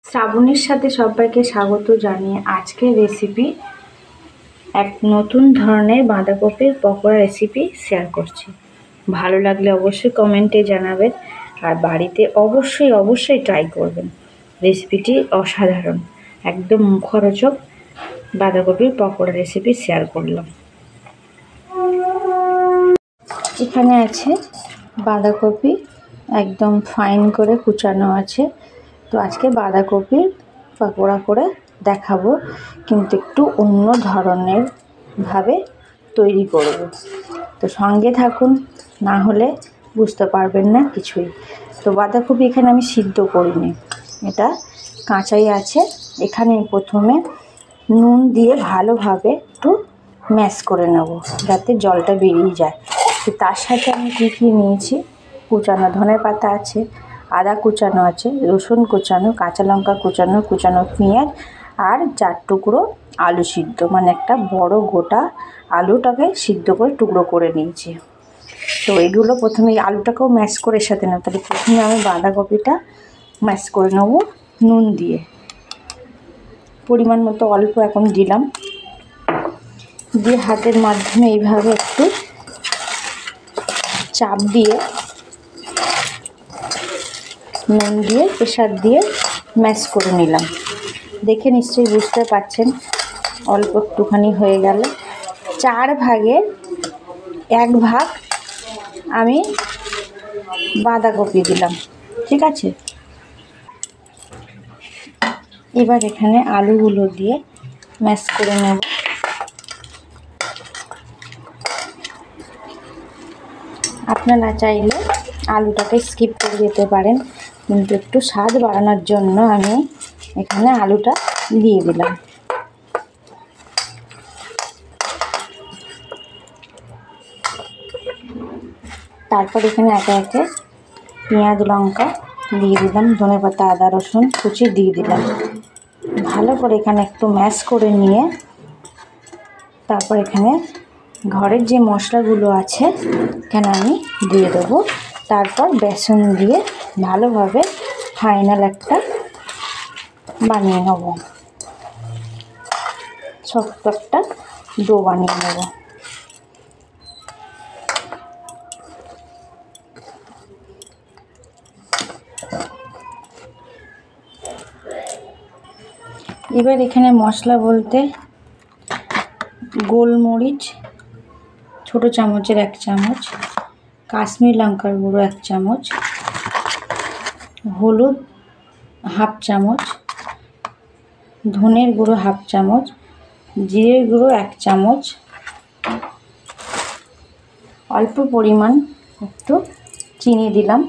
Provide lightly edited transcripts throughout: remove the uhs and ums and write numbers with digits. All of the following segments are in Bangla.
শ্রাবণীর সাথে সবাইকে স্বাগত জানিয়ে আজকের রেসিপি এক নতুন ধরনের বাঁধাকপির পকোড়া রেসিপি শেয়ার করছি। ভালো লাগলে অবশ্যই কমেন্টে জানাবেন আর বাড়িতে অবশ্যই ট্রাই করবেন। রেসিপিটি অসাধারণ, একদম মুখরোচক বাঁধাকপির পকোড়া রেসিপি শেয়ার করলাম। এখানে আছে বাঁধাকপি, একদম ফাইন করে কুচানো আছে। তো আজকে বাঁধাকপির পকোড়া করে দেখাবো, কিন্তু একটু অন্য ধরনের ভাবে তৈরি করব। তো সঙ্গে থাকুন, না হলে বুঝতে পারবেন না কিছুই। তো বাঁধাকপি এখানে আমি সিদ্ধ করিনি, এটা কাঁচাই আছে। এখানে প্রথমে নুন দিয়ে ভালোভাবে একটু ম্যাশ করে নেব, যাতে জলটা বেরিয়ে যায়। তো তার সাথে আমি কী নিয়েছি, কুচানো ধনের পাতা আছে, আদা কুচানো আছে, রসুন কুচানো, কাঁচা লঙ্কা কুচানো, কুচানো পেঁয়াজ আর 4 টুকরো আলু সিদ্ধ, মানে একটা বড় গোটা আলুটাকে সিদ্ধ করে টুকরো করে নিয়েছি। তো এগুলো প্রথমে আলুটাকেও ম্যাশ করে এর সাথে নেব। তাহলে প্রথমে আমি বাঁধাকপিটা ম্যাশ করে নেব নুন দিয়ে, পরিমাণ মতো অল্প এখন দিলাম, দিয়ে হাতের মাধ্যমে এইভাবে একটু চাপ দিয়ে নুন দিয়ে প্রেসার দিয়ে ম্যাশ করে নিলাম। দেখে নিশ্চয়ই বুঝতে পারছেন অল্প একটুখানি হয়ে গেল। 4 ভাগের 1 ভাগ আমি বাঁধাকপি দিলাম, ঠিক আছে। এবার এখানে আলুগুলো দিয়ে ম্যাশ করে নেব। আপনারা চাইলে আলুটাকে স্কিপ করে যেতে পারেন, কিন্তু একটু স্বাদ বাড়ানোর জন্য আমি এখানে আলুটা দিয়ে দিলাম। তারপর এখানে একে একে পেঁয়াজ লঙ্কা দিয়ে দিলাম, ধনেপাতা আদা রসুন কুচি দিয়ে দিলাম। ভালো করে এখানে একটু ম্যাশ করে নিয়ে তারপর এখানে ঘরের যে মশলাগুলো আছে এখানে আমি দিয়ে দেবো। তারপর বেসন দিয়ে ভালোভাবে ফাইনাল একটা বানিয়ে নেব, ছোট্ট একটা ডো বানিয়ে নেব। এবার এখানে মশলা বলতে গোলমরিচ ছোট চামচের 1 চামচ, কাশ্মীর লঙ্কার গুঁড়ো 1 চামচ, হলুদ 1/2 চামচ, ধনের গুঁড়ো 1/2 চামচ, জিরের গুঁড়ো 1 চামচ, অল্প পরিমাণ একটু চিনি দিলাম,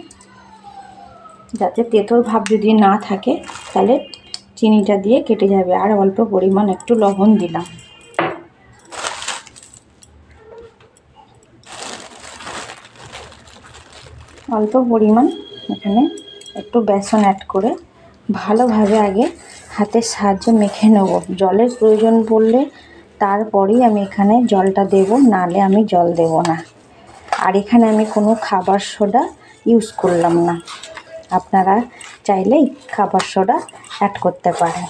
যাতে তেঁতোর ভাব যদি না থাকে তাহলে চিনিটা দিয়ে কেটে যাবে। আর অল্প পরিমাণ একটু লবণ দিলাম। অল্প পরিমাণ এখানে একটু বেসন অ্যাড করে ভালোভাবে আগে হাতের সাহায্যে মেখে নেব। জলের প্রয়োজন পড়লে তারপরেই আমি এখানে জলটা দেব, নাহলে আমি জল দেব না। আর এখানে আমি কোনো খাবার সোডা ইউজ করলাম না, আপনারা চাইলেই খাবার সোডা অ্যাড করতে পারেন।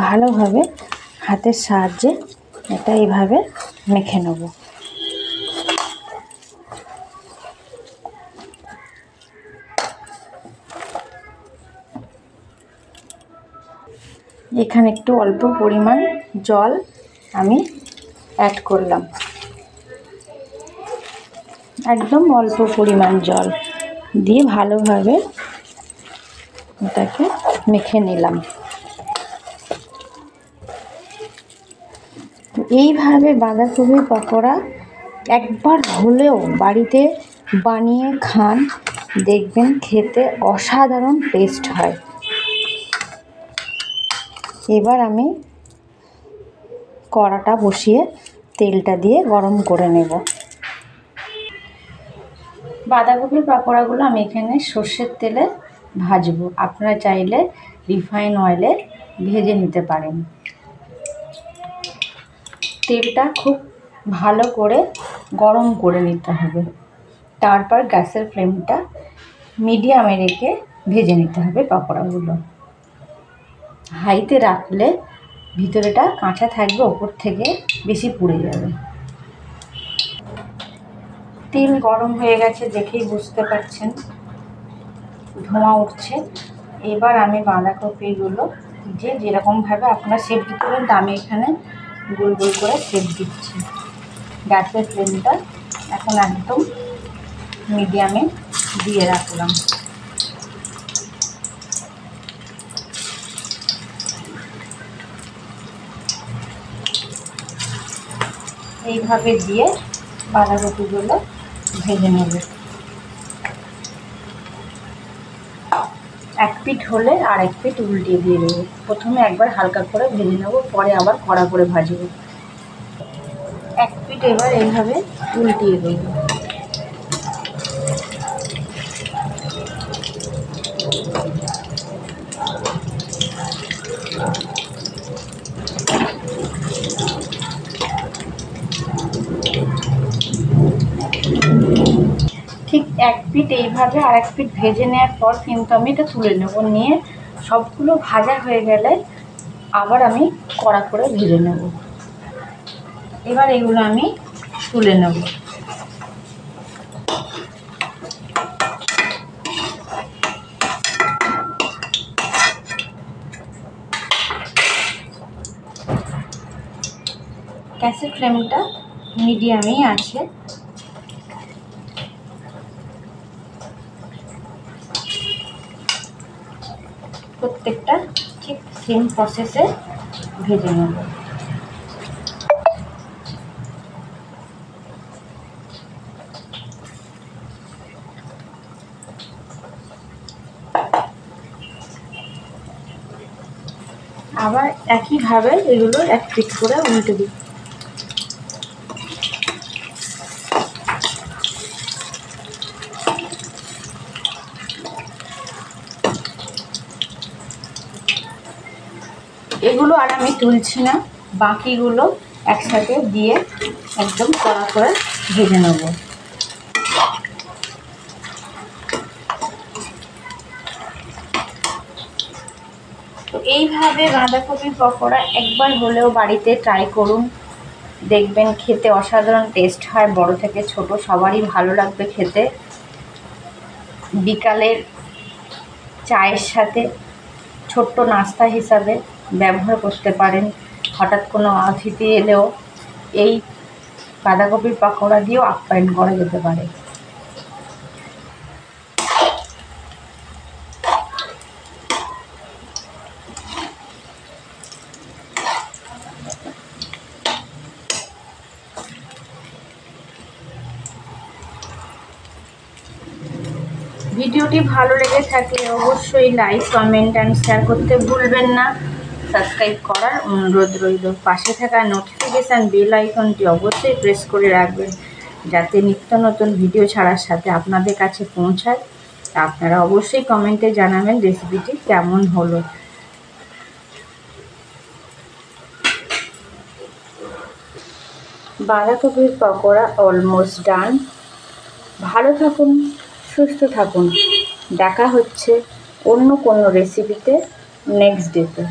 ভালোভাবে হাতের সাহায্যে এটা এইভাবে মেখে নেব। এখানে একটু অল্প পরিমাণ জল আমি অ্যাড করলাম, একদম অল্প পরিমাণ জল দিয়ে ভালোভাবে এটাকে মেখে নিলাম। এইভাবে বাঁধাকপির পকোড়া একবার হলেও বাড়িতে বানিয়ে খান, দেখবেন খেতে অসাধারণ টেস্ট হয়। এবার আমি কড়াটা বসিয়ে তেলটা দিয়ে গরম করে নেব। বাঁধাকপির পকোড়াগুলো আমি এখানে সর্ষের তেলে ভাজবো, আপনারা চাইলে রিফাইন অয়েলে ভেজে নিতে পারেন। তেলটা খুব ভালো করে গরম করে নিতে হবে। তারপর গ্যাসের ফ্লেমটা মিডিয়ামে রেখে ভেজে নিতে হবে পকোড়াগুলো। হাইতে রাখলে ভিতরেটা কাঁচা থাকবে, ওপর থেকে বেশি পুড়ে যাবে। তেল গরম হয়ে গেছে, দেখেই বুঝতে পারছেন ধোঁয়া উঠছে। এবার আমি বাঁধাকপিগুলো যেরকমভাবে আপনারা শেপ দিতে পারেন, আমি এখানে গোল গোল করে শেপ দিচ্ছি। গ্যাসের ফ্লেমটা এখন একদম মিডিয়ামে দিয়ে রাখলাম। এইভাবে দিয়ে বাঁধাকপিগুলো ভেজে নেব। এক পিঠ হলে আর এক পিঠ উল্টিয়ে দিয়ে দেবো। প্রথমে একবার হালকা করে ভেজে নেব, পরে আবার কড়া করে ভাজবো। এক পিঠ এবার এইভাবে উল্টিয়ে দেবো। ঠিক এক পিঠ এইভাবে আর এক পিঠ ভেজে নেওয়ার পর কিন্তু আমি এটা তুলে নেব। নিয়ে সবগুলো ভাজা হয়ে গেলে আবার আমি কড়া করে ভেজে নেব। এবার এগুলো আমি তুলে নেব। গ্যাসের ফ্লেমটা মিডিয়ামেই আছে। প্রত্যেকটা ঠিক সেম প্রসেসে ভেজে নেব। আবার একইভাবে এগুলো এক পিঠ করে উল্টে দিই। এগুলো আর আমি তুলছি না, বাকিগুলো একসাথে দিয়ে একদম কড়া করে ভেজে নেব। তো এইভাবে বাঁধাকপির পকোড়া একবার হলেও বাড়িতে ট্রাই করুন, দেখবেন খেতে অসাধারণ টেস্ট হয়। বড় থেকে ছোট সবারই ভালো লাগবে খেতে। বিকালের চায়ের সাথে ছোট্ট নাস্তা হিসাবে ব্যবহার করতে পারেন। হঠাৎ কোনো অতিথি এলেও এই বাঁধাকপির পকোড়া দিয়েও আপ্যায়ন করা যেতে পারে। ভিডিওটি ভালো লেগে থাকলে অবশ্যই লাইক, কমেন্ট অ্যান্ড শেয়ার করতে ভুলবেন না। সাবস্ক্রাইব করার অনুরোধ রইল। পাশে থাকা নোটিফিকেশান বেল আইকনটি অবশ্যই প্রেস করে রাখবেন, যাতে নিত্য নতুন ভিডিও ছাড়ার সাথে আপনাদের কাছে পৌঁছায়। আপনারা অবশ্যই কমেন্টে জানাবেন রেসিপিটি কেমন হলো। বাঁধাকপির পকোড়া অলমোস্ট ডান। ভালো থাকুন, সুস্থ থাকুন। দেখা হচ্ছে অন্য কোনো রেসিপিতে নেক্সট ডেতে।